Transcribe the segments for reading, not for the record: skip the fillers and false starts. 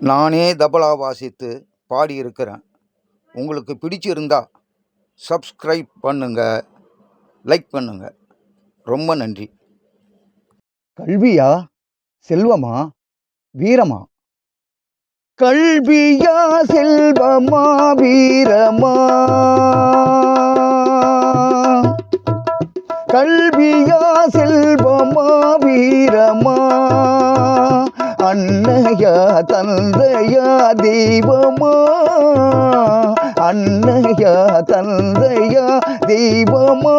நானே தபலா வாசித்து பாடியிருக்கிறேன். உங்களுக்கு பிடிச்சிருந்தா சப்ஸ்கிரைப் பண்ணுங்கள், லைக் பண்ணுங்கள். ரொம்ப நன்றி. கல்வியா செல்வமா வீரமா? கல்வியா செல்வமா வீரமா? கல்வியா செல்வமா வீரமா? அன்னையா தந்தையா தெய்வமா? அன்னையா தந்தையா தெய்வமா?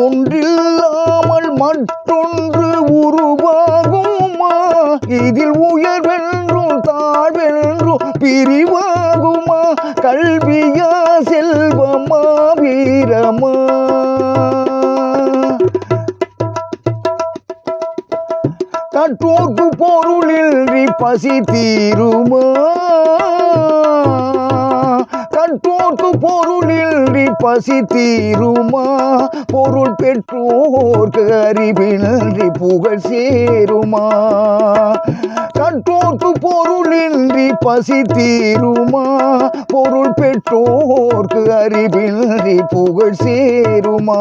ஒன்றில்லாமல் மற்றொன்று உருவாகுமா? இதில் உயர்வென்றும் தாழ்வென்றும் பிரிவாகுமா? கல்வியா செல்வமா வீரமா? கற்றோர்க்கு பொருளின்றி பசி தீருமா? கற்றோர்க்கு பொருளின்றி பசி தீருமா? பொருள் பெற்றோர்க்கு அறிவின்றி புகழ் சேருமா? கற்றோர்க்கு பொருளின்றி பசி தீருமா? பொருள் பெற்றோர்க்கு அறிவின்றி புகழ் சேருமா?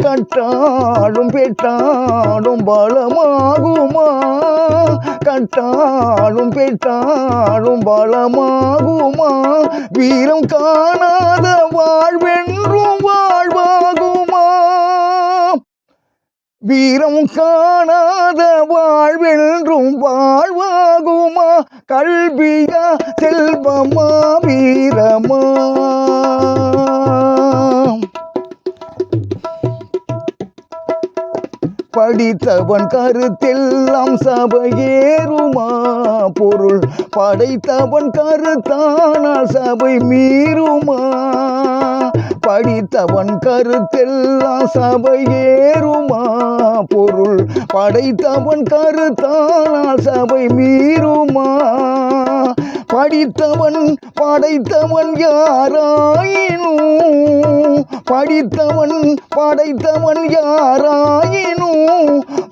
கட்டாலும் பெற்றாலும் பலமாகுமா? கட்டாலும் பெற்றாலும் பலமாகுமா? வீரம் காணாத வாழ்வென்றும் வாழ்வாகுமா? வீரம் காணாத வாழ்வென்றும் வாழ்வாகுமா? கல்வியா செல்வமா வீரமா? படித்தவன் கருத்தெல்லாம் சபையேறுமா? பொருள் படைத்தவன் கருத்தானால் சபை மீறுமா? படித்தவன் கருத்தெல்லாம் சபையேறுமா? பொருள் படைத்தவன் கருத்தானால் சபை மீறுமா? படித்தவன் படைத்தவன் யாராயினும், படித்தவன் படைத்தவன் யாராயினும்,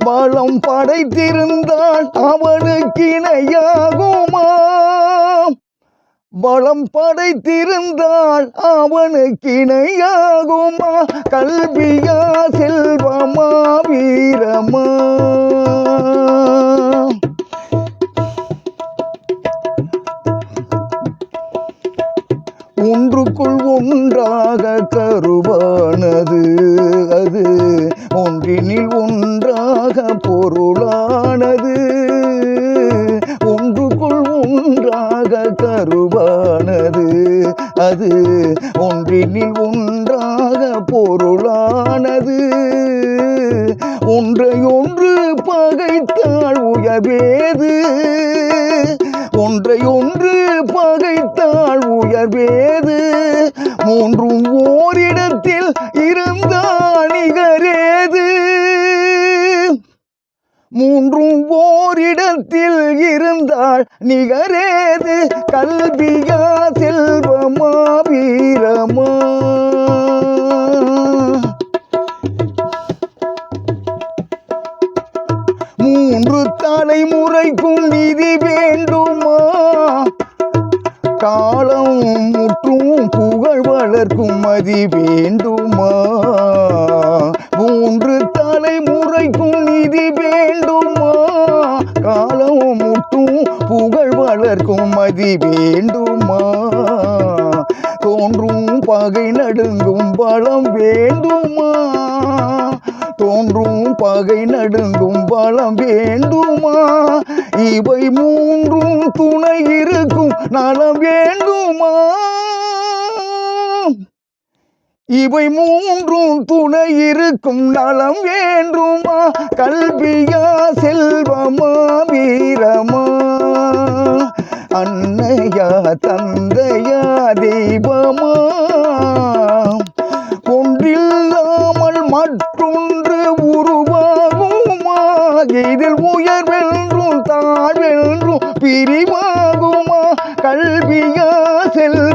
பலம் படைத்திருந்தால் அவனுக்கு இணையாகுமா? பலம் படைத்திருந்தால் அவனுக்கு இணையாகுமா? கல்வியா செல்வமா வீரமா? ஒன்றுக்குள் ஒன்றாக கருவானது, அது ஒன்றினில் ஒன்றாக பொருளானது. ஒன்றுக்குள் ஒன்றாக கருவானது, அது ஒன்றினில் ஒன்றாக பொருளானது. ஒன்றையொன்று பகைத்தால் உயர்வேது, ஒன்றையொன்று பகைத்தால் உயர்வேது. மூன்றும் ஓரிடத்தில் இருந்தால் நிகரேது, மூன்றும் ஓரிடத்தில் இருந்தால் நிகரேது. கல்வியா செல்வமா வீரமா? மூன்று தலைமுறைக்கும் நிதி வேண்டுமா? காலம் முற்றும் புகழ் வளர்க்கும் மதி வேண்டுமா? மூன்று தலைமுறைக்கும் நிதி வேண்டுமா? காலம் முற்றும் புகழ் வளர்க்கும் மதி வேண்டுமா? தோன்றும் பகை நடுங்கும் பலம் வேண்டுமா? தோன்றும் பகை நடுங்கும் பலம் வேண்டுமா? இவை மூன்றும் துணை இருக்கும் நலம் வேண்டுமா? இவை மூன்றும் துணை இருக்கும் நலம் வேண்டுமா? கல்வியா செல்வமா வீரமா? அன்னையா தந்தையா தெய்வமா? ஒன்றில்லாமல் மற்றொன்று உருவாகுமா? இதில் உயர்வென்றும் தாழ்வென்றும் பிரிவாகுமா? கல்வியா செல்வமா